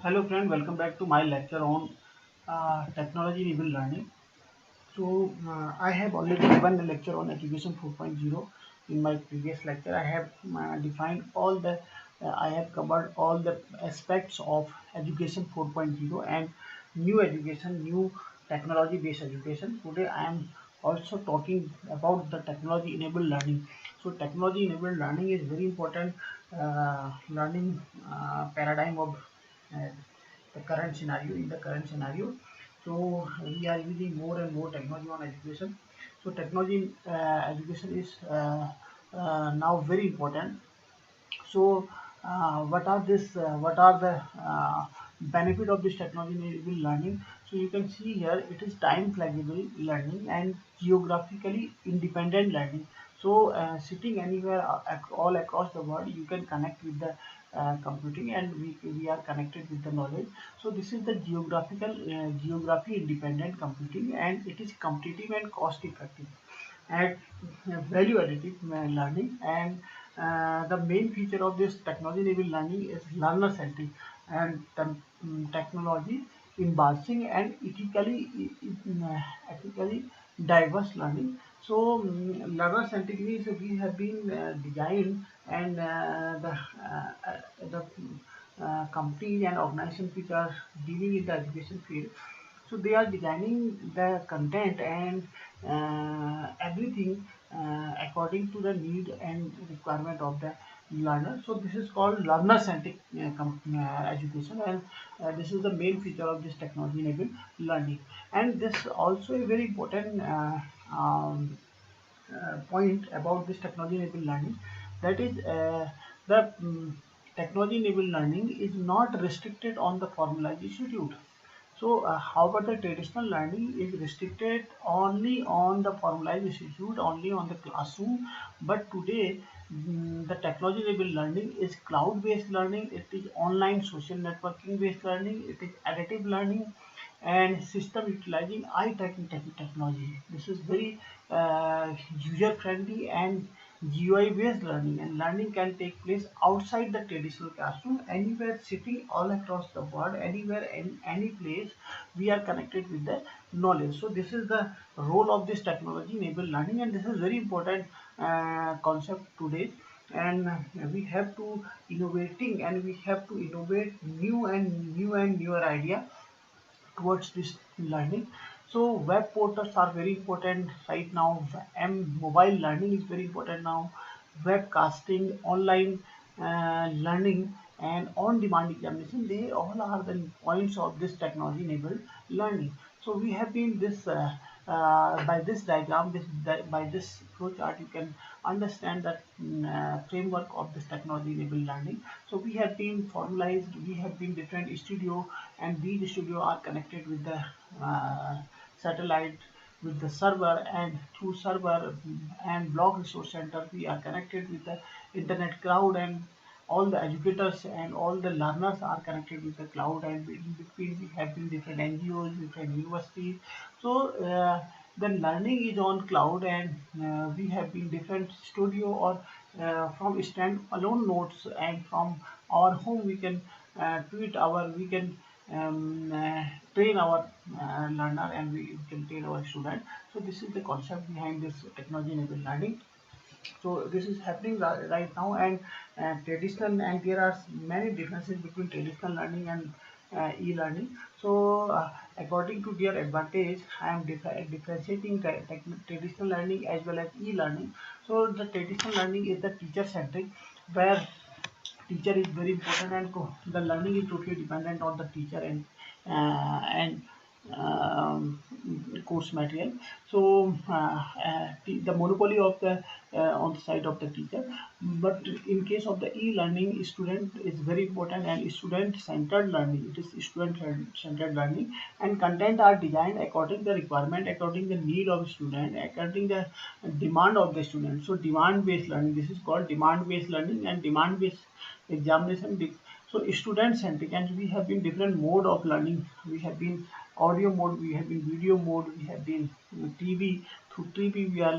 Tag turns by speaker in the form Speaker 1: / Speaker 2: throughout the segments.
Speaker 1: Hello friend, welcome back to my lecture on technology enabled learning. I have already given a lecture on education 4.0 in my previous lecture. I have defined I have covered all the aspects of education 4.0 and new education, new technology based education. Today I am also talking about the technology enabled learning. So technology enabled learning is very important learning paradigm of uh, the current scenario in the current scenario. So we are using more and more technology on education. So technology in education is now very important. So what are the benefit of this technology enabled learning? So you can see here it is time flexible learning and geographically independent learning. So sitting anywhere all across the world, you can connect with the computing, and we are connected with the knowledge. So this is the geography independent computing, and it is competitive and cost effective and value additive learning. And the main feature of this technology enabled learning is learner centric and technology embracing and ethically diverse learning. So learner centric means we have been designed, and the companies and organizations which are dealing in the education field, so they are designing the content and everything according to the need and requirement of the learner. So this is called learner centric education, and this is the main feature of this technology enabled learning. And this also a very important point about this technology enabled learning, that is the technology enabled learning is not restricted on the formalized institute. So, however, the traditional learning is restricted only on the formalized institute, only on the classroom. But today, the technology-enabled learning is cloud-based learning. It is online social networking-based learning. It is additive learning and system utilizing eye tracking technology. This is very user-friendly and GUI-based learning, and learning can take place outside the traditional classroom, anywhere, sitting all across the world, anywhere, in any place, we are connected with the knowledge. So this is the role of this technology-enabled learning, and this is very important concept today. And we have to innovating, and we have to innovate new and newer idea towards this learning. So web portals are very important right now, and mobile learning is very important now. Webcasting, online learning, and on-demand examination, they all are the points of this technology-enabled learning. So we have been this by this diagram, by this flowchart, you can understand that framework of this technology-enabled learning. So we have been formalized, we have been different studio, and these studio are connected with the satellite, with the server, and through server and block resource center, we are connected with the internet cloud, and all the educators and all the learners are connected with the cloud, and in between we have been different NGOs, different universities. So the learning is on cloud, and we have been different studio, or from stand alone notes, and from our home we can we can train our learner, and we can train our student. So this is the concept behind this technology enabled learning. So this is happening right now, and traditional, and there are many differences between traditional learning and e-learning. So according to their advantage, I am differentiating traditional learning as well as e-learning. So the traditional learning is the teacher centric, where teacher is very important, and the learning is totally dependent on the teacher and um, course material. So the monopoly of the on the side of the teacher. But in case of the e-learning, student is very important, and student centered learning, it is student centered learning, and content are designed according the requirement, according the need of student, according the demand of the student. So demand based learning, this is called demand based learning, and demand based examination. So student centric, and we have been different mode of learning. We have been audio mode, we have been video mode, we have been TV. Through TV we are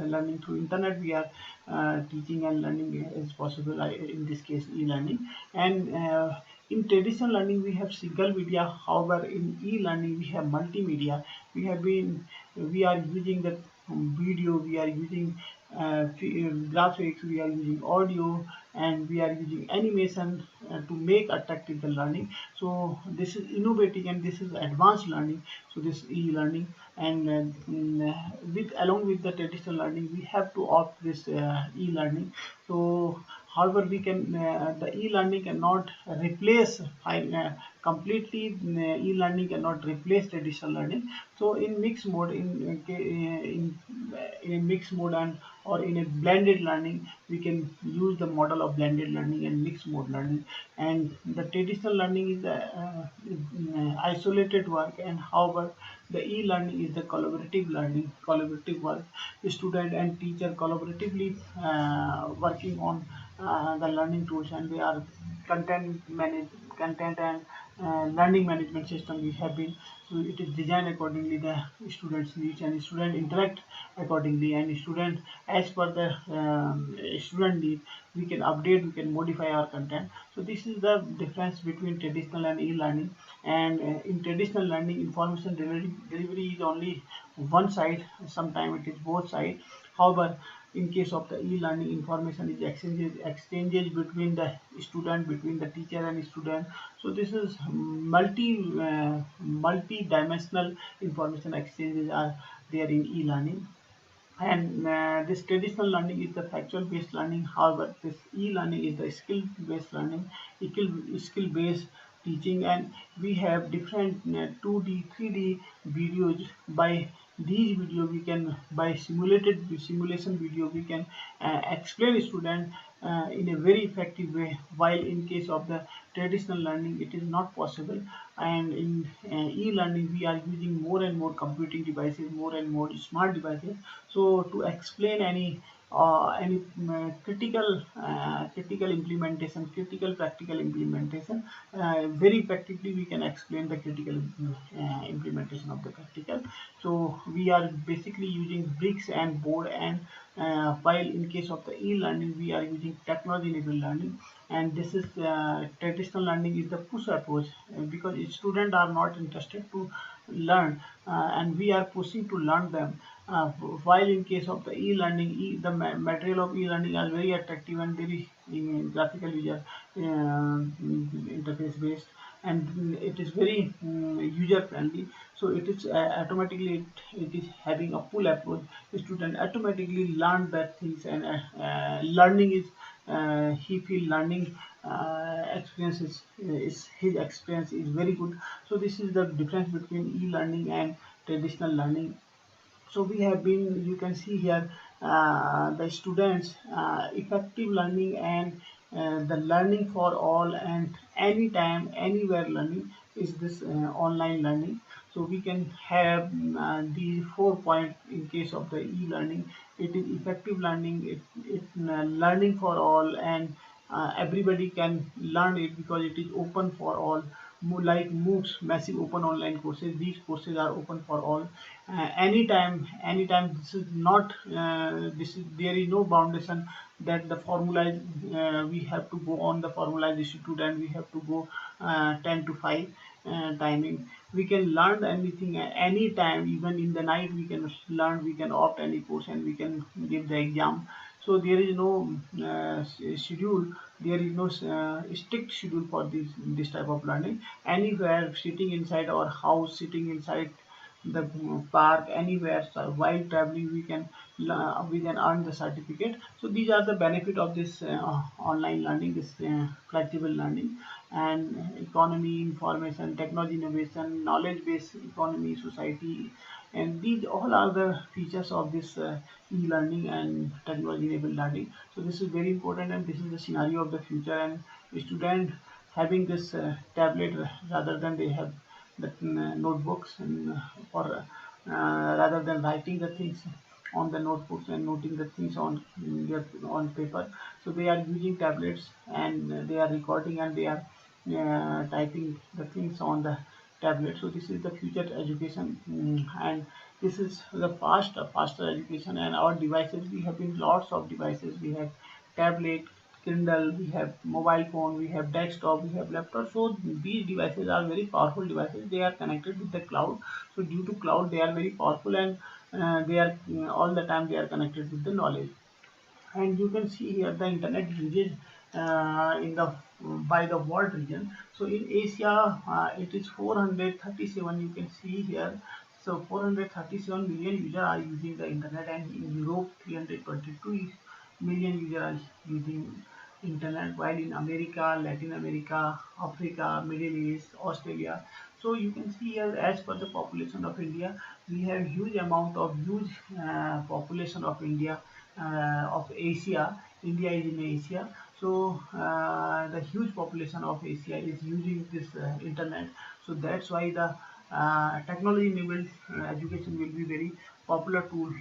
Speaker 1: learning, through internet we are teaching and learning is possible, in this case e-learning. And In traditional learning, we have single media. However, in e-learning, we have multimedia. We have been, we are using the video, we are using graphics, we are using audio, and we are using animation to make attractive the learning. So this is innovating and this is advanced learning. So this e-learning, and with along with the traditional learning, we have to opt this e-learning. So however, we can the e-learning cannot replace completely. E-learning cannot replace traditional learning. So in mixed mode, in a mixed mode and or in a blended learning, we can use the model of blended learning and mixed mode learning. And the traditional learning is isolated work, and however the e-learning is the collaborative learning, collaborative work. The student and teacher collaboratively working on the learning tools, and they are content and learning management system we have been. So it is designed accordingly the students needs, and student interact accordingly, and student as per the student need, we can update, we can modify our content. So this is the difference between traditional and e-learning. And in traditional learning, information delivery is only one side, sometimes it is both side. However, in case of the e-learning, information is exchanges between the student, between the teacher and student. So this is multi-dimensional information exchanges are there in e-learning. And this traditional learning is the factual based learning. However, this e-learning is the skill based learning, skill based teaching. And we have different 2D 3D videos. By these video we can, by simulation video, we can explain student in a very effective way, while in case of the traditional learning it is not possible. And in e-learning, we are using more and more computing devices, more and more smart devices. So to explain any critical implementation, critical practical implementation, very effectively we can explain the critical implementation of the practical. So we are basically using bricks and board. And while in case of the e-learning, we are using technology enabled learning. And this is traditional learning is the push approach, because students are not interested to learn, and we are pushing to learn them. While in case of the e-learning, material of e-learning are very attractive and very graphical user interface based, and it is very user friendly. So it is automatically, it is having a pull approach. The student automatically learn that things, and learning is he feel learning experience is his experience is very good. So this is the difference between e-learning and traditional learning. So we have been, you can see here, the students effective learning, and the learning for all, and anytime anywhere learning is this online learning. So we can have the 4 point in case of the e-learning. It is effective learning, it learning for all, and everybody can learn it because it is open for all. Like MOOCs, massive open online courses, these courses are open for all. Anytime, this is not this is, there is no foundation that the formula is, we have to go on the formalized institute, and we have to go 10 to 5 timing. We can learn anything at any time, even in the night we can learn, we can opt any course, and we can give the exam. So there is no schedule, there is no strict schedule for this type of learning. Anywhere, sitting inside our house, sitting inside the park, anywhere. So while traveling, we can earn the certificate. So these are the benefit of this online learning, this flexible learning. And economy, information technology, innovation, knowledge based economy, society, and these all are the features of this e-learning and technology enabled learning. So this is very important, and this is the scenario of the future. And student having this tablet rather than they have the notebooks, and for rather than writing the things on the notebooks and noting the things on their on paper. So they are using tablets, and they are recording, and they are typing the things on the tablet. So this is the future education. And this is the faster education. And our devices, we have been lots of devices. We have tablet, Kindle, we have mobile phone, we have desktop, we have laptop. So these devices are very powerful devices. They are connected with the cloud. So due to cloud, they are very powerful, and they are all the time they are connected with the knowledge. And you can see here the internet usage in the by the world region. So in Asia, it is 437, you can see here. So 437 million users are using the internet, and in Europe 322 million users are using internet, while in America, Latin America, Africa, Middle East, Australia. So you can see here, as per the population of India, we have huge amount of huge population of India, of Asia. India is in Asia. So the huge population of Asia is using this internet. So that's why the technology enabled education will be very popular tool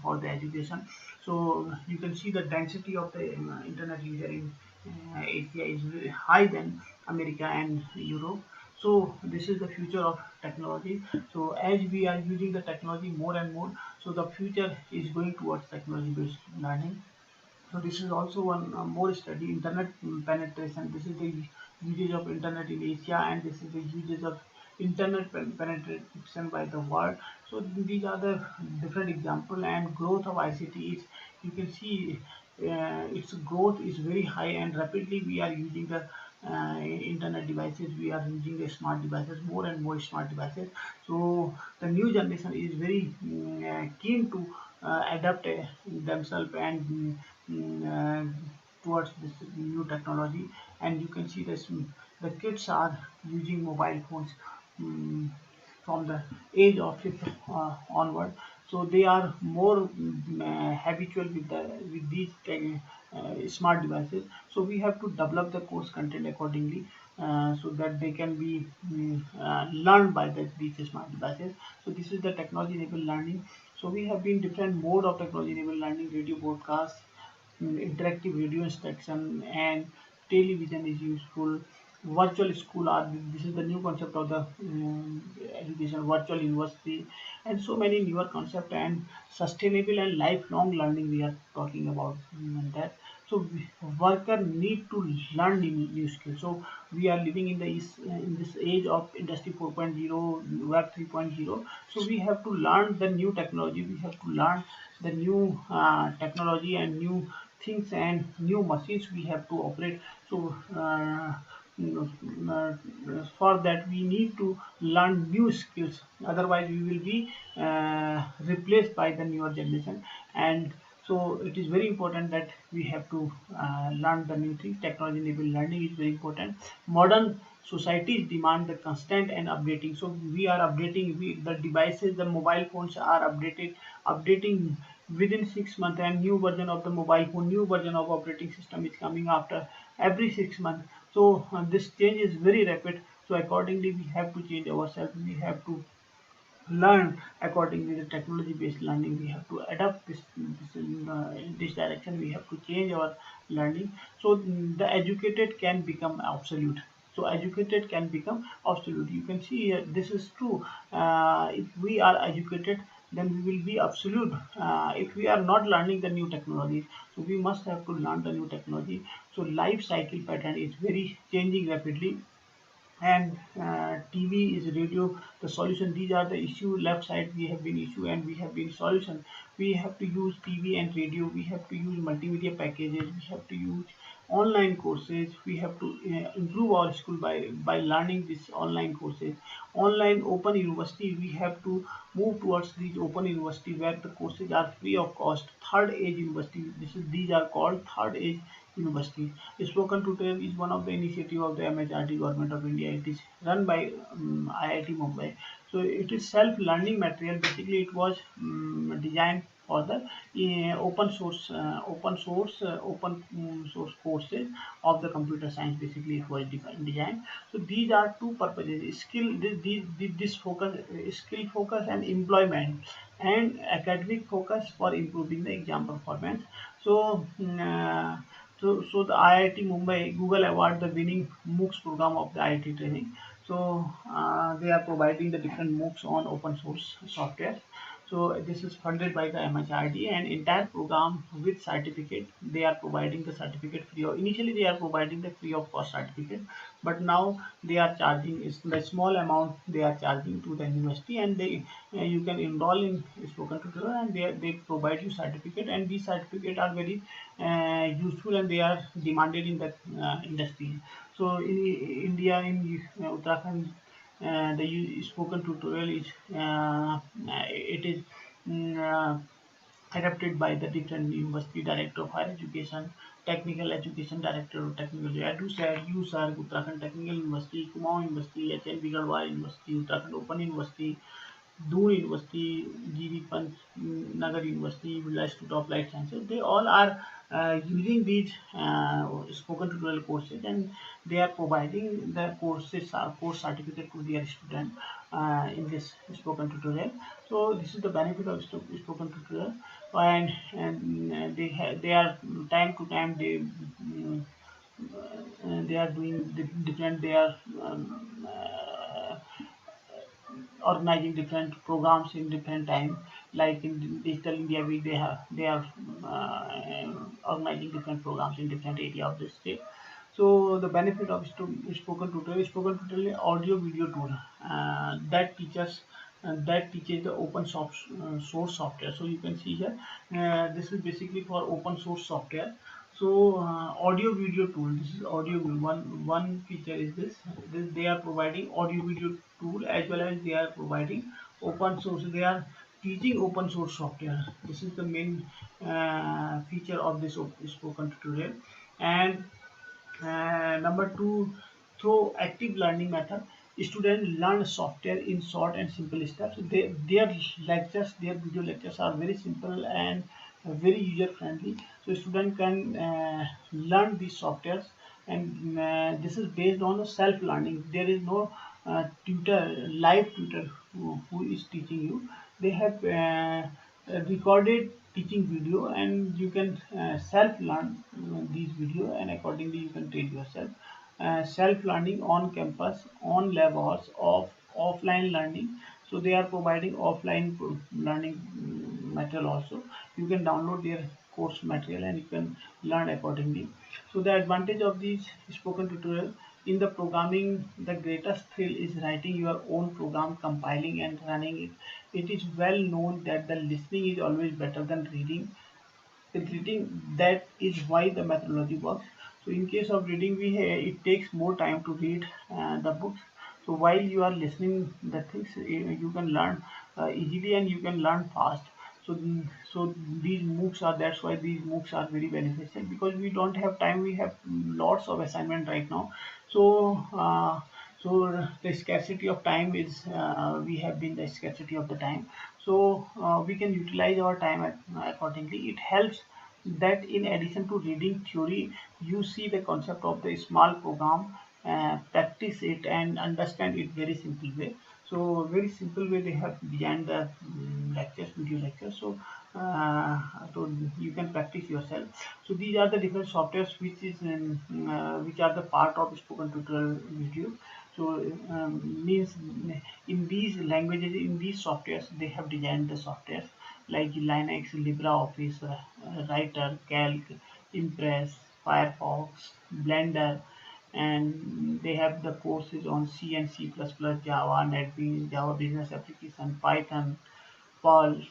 Speaker 1: for the education. So you can see the density of the internet user in Asia is very high than America and Europe. So this is the future of technology. So as we are using the technology more and more, so the future is going towards technology based learning. So this is also one more study, internet penetration. This is the usage of internet in Asia, and this is the usage of internet penetration by the world. So these are the different example, and growth of ICT is, you can see its growth is very high, and rapidly we are using the internet devices, we are using the smart devices, more and more smart devices. So the new generation is very keen to adapt themselves and towards this new technology. And you can see this, the kids are using mobile phones um, from the age of 5th onward. So they are more habitual with these smart devices. So we have to develop the course content accordingly, so that they can be learned by these smart devices. So this is the technology enabled learning. So we have been different mode of technology enabled learning: radio broadcast, interactive video instruction, and television is useful. Virtual school are, this is the new concept of the education, virtual university, and so many newer concept, and sustainable and lifelong learning we are talking about that. So worker need to learn new skills. So we are living in in this age of industry 4.0, web 3.0. So we have to learn the new technology, we have to learn the new technology and new things and new machines we have to operate. So for that we need to learn new skills, otherwise we will be replaced by the newer generation. And so it is very important that we have to learn the new things. Technology enabled learning is very important. Modern societies demand the constant and updating. So we are updating, the devices, the mobile phones are updating within 6 months, and new version of the mobile phone, new version of operating system is coming after every 6 months. So this change is very rapid. So accordingly we have to change ourselves, we have to learn accordingly. The technology based learning, we have to adapt in this direction, we have to change our learning. So the educated can become obsolete. So educated can become obsolete, you can see here, this is true. If we are educated, then we will be absolute if we are not learning the new technology. So we must have to learn the new technology. So life cycle pattern is very changing rapidly, and TV is radio the solution. These are the issue, left side we have been issue and we have been solution. We have to use TV and radio, we have to use multimedia packages, we have to use online courses, we have to improve our school by learning this online courses. Online open university, we have to move towards these open university where the courses are free of cost. Third age university, these are called third age university. Spoken Tutor is one of the initiative of the MHRD Government of India. It is run by IIT Mumbai. So it is self-learning material. Basically, it was designed for the open source courses of the computer science. Basically, it was designed. So these are two purposes: this focus, skill focus, and employment, and academic focus for improving the exam performance. So. So the IIT Mumbai Google award the winning MOOCs program of the IIT training. So they are providing the different MOOCs on open source software. So this is funded by the MHRD, and entire program with certificate. They are providing the certificate free of. Initially, they are providing the free of cost certificate, but now they are charging is the small amount they are charging to the university, and they you can enroll in spoken tutorial, and they provide you certificate, and these certificate are very useful, and they are demanded in the industry. So in India, in Uttarakhand, the spoken tutorial is it is mm, uh, adapted by the different university director of higher education, technical education director of technical EduSat, USAR, Uttarakhand Technical University, Kumaon University, HNB Garhwal University, Uttarakhand Open University, Doon University, GV Pant Nagar University, Birla Institute of Life Sciences. They all are using these spoken tutorial courses, and they are providing the courses course certificate to their student in this spoken tutorial. So this is the benefit of spoken tutorial, and they are time to time they are doing different. They are organizing different programs in different time, like in Digital India Week. They are organizing different programs in different area of the state. So the benefit of spoken tutorial audio video tool that teaches the source software. So you can see here, this is basically for open source software. So audio video tool. This is audio one feature is this. They are providing audio video tool, as well as they are providing open source. They are teaching open source software. This is the main feature of this spoken tutorial. And number two, through active learning method, students learn software in short and simple steps. Their video lectures are very simple and very user friendly. So student can learn these softwares, and this is based on self learning. There is no live tutor who is teaching you. They have recorded teaching video, and you can self learn these video, and accordingly you can train yourself. Self learning on campus, on lab hours, of offline learning. So they are providing offline learning material also. You can download their course material, and you can learn accordingly. So the advantage of these spoken tutorial: in the programming, the greatest thrill is writing your own program, compiling and running it. It is well known that the listening is always better than reading. The reading, that is why the methodology works. So in case of reading, it takes more time to read the books. So while you are listening the things, you can learn easily, and you can learn fast. So so these MOOCs are that's why these MOOCs are very beneficial, because we don't have time. We have lots of assignment right now. So so the scarcity of time is we have been the scarcity of the time. So we can utilize our time accordingly. It helps that in addition to reading theory, you see the concept of the small program, practice it, and understand it very simple way. So very simple way they have designed the lectures, video lectures. So so you can practice yourself. So these are the different softwares which are the part of spoken tutorial video. So means in these languages, in these softwares, they have designed the softwares like Linux, LibreOffice, Writer, Calc, Impress, Firefox, Blender, and they have the courses on C and C++, Java, NetBeans, Java Business Application, Python, Perl.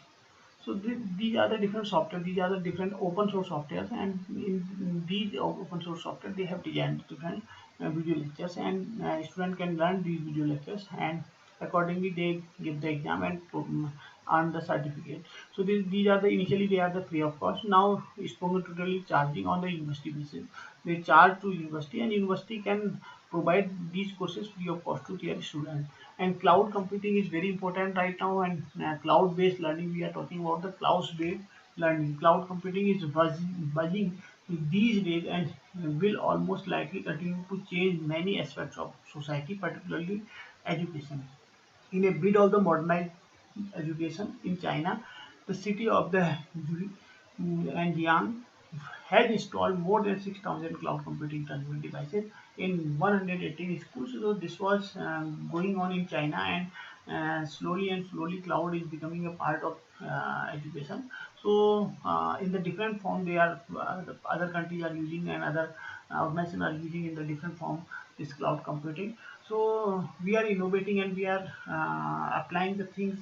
Speaker 1: So these are the different software. These are the different open source softwares, and in these open source software, they have designed different video lectures, and student can learn these video lectures, and accordingly they give the exam and earn the certificate. So these are the initially they are the free of cost. Now spoken tutorial is charging on the university basis. They charge to university, and university can provide these courses free of cost to their students. And cloud computing is very important right now, and cloud based learning, we are talking about the cloud based learning. Cloud computing is buzzing these days, and will almost likely continue to change many aspects of society, particularly education. In a bid of the modernized education in China, the city of the Anjiang has installed more than 6,000 cloud computing transmitter devices in 118 schools. So this was going on in China, and slowly and slowly cloud is becoming a part of education. So in the different form they are, the other countries are using, and other organizations are using in the different form this cloud computing. So we are innovating, and we are applying the things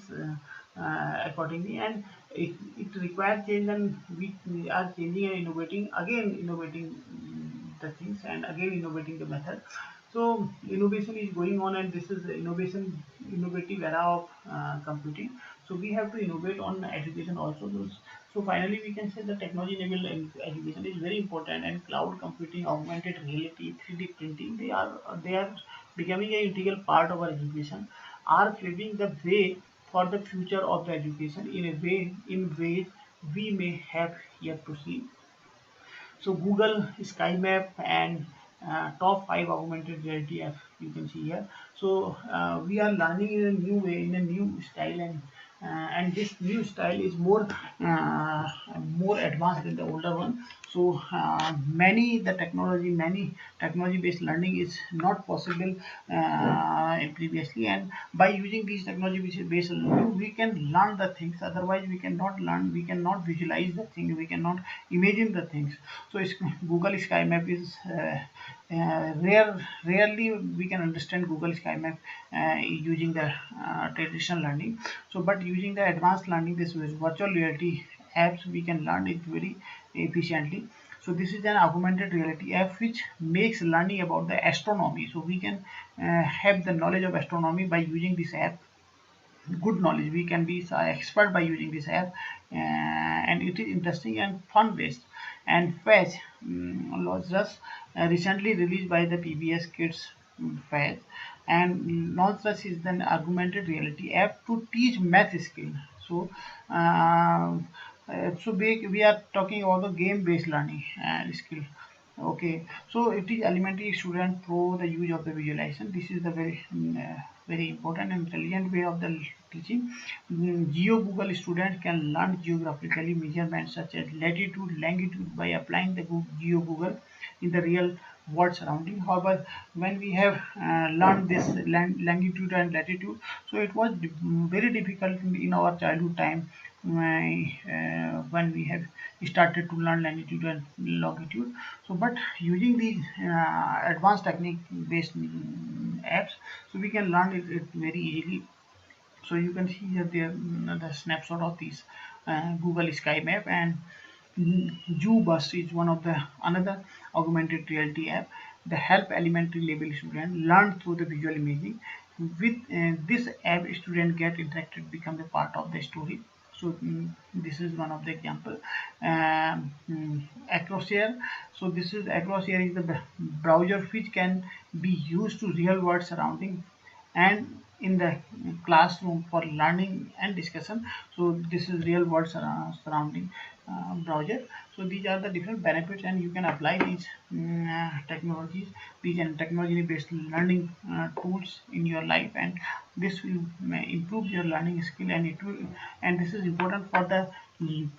Speaker 1: accordingly, and it requires change, and we are changing and innovating, again innovating the things, and again innovating the method. So innovation is going on, and this is the innovative era of computing. So we have to innovate on education also. So finally we can say the technology enabled education is very important, and cloud computing, augmented reality, 3D printing, they are becoming an integral part of our education, are paving the way for the future of the education in ways we may have yet to see. So Google SkyMap and top five augmented reality app you can see here. So we are learning in a new way, in a new style, and this new style is more advanced than the older one. So many technology based learning is not possible previously, and by using these technology based learning we can learn the things, otherwise we cannot learn, we cannot visualize the thing, we cannot imagine the things. So Google SkyMap is rarely we can understand Google SkyMap using the traditional learning. So but using the advanced learning, this is virtual reality apps, we can learn it very efficiently. So this is an augmented reality app which makes learning about the astronomy. So we can have the knowledge of astronomy by using this app, good knowledge, we can be expert by using this app, and it is interesting and fun based. And Fetch was just recently released by the PBS Kids, Fetch, and Nonstress is an augmented reality app to teach math skill. So we are talking about the game based learning skill. Okay, so it is elementary student pro the use of the visualization. This is the very important and intelligent way of the teaching. Geo Google student can learn geographically measurements such as latitude, longitude by applying the Geo Google in the real world surrounding. However, when we have learned this longitude and latitude, so it was very difficult in our childhood time when we have started to learn longitude and longitude. So but using the advanced technique based apps, so we can learn it very easily. So you can see here there the snapshot of these Google Sky Map, and Bus is one of the another augmented reality app. The help elementary level student learn through the visual imaging. With this app, student get interacted, become the part of the story. So this is one of the example. Acroshare. So this is Acroshare is the browser which can be used to real world surrounding and in the classroom for learning and discussion. So this is real world surrounding browser. So these are the different benefits, and you can apply these technologies, these and technology based learning tools in your life, and this will improve your learning skill, and it will, and this is important for the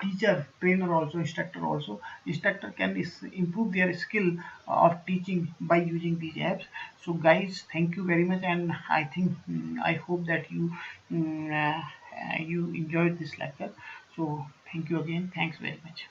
Speaker 1: teacher, trainer also, instructor also. Instructor can improve their skill of teaching by using these apps. So guys, thank you very much, and I think I hope that you enjoyed this lecture. So thank you again, thanks very much.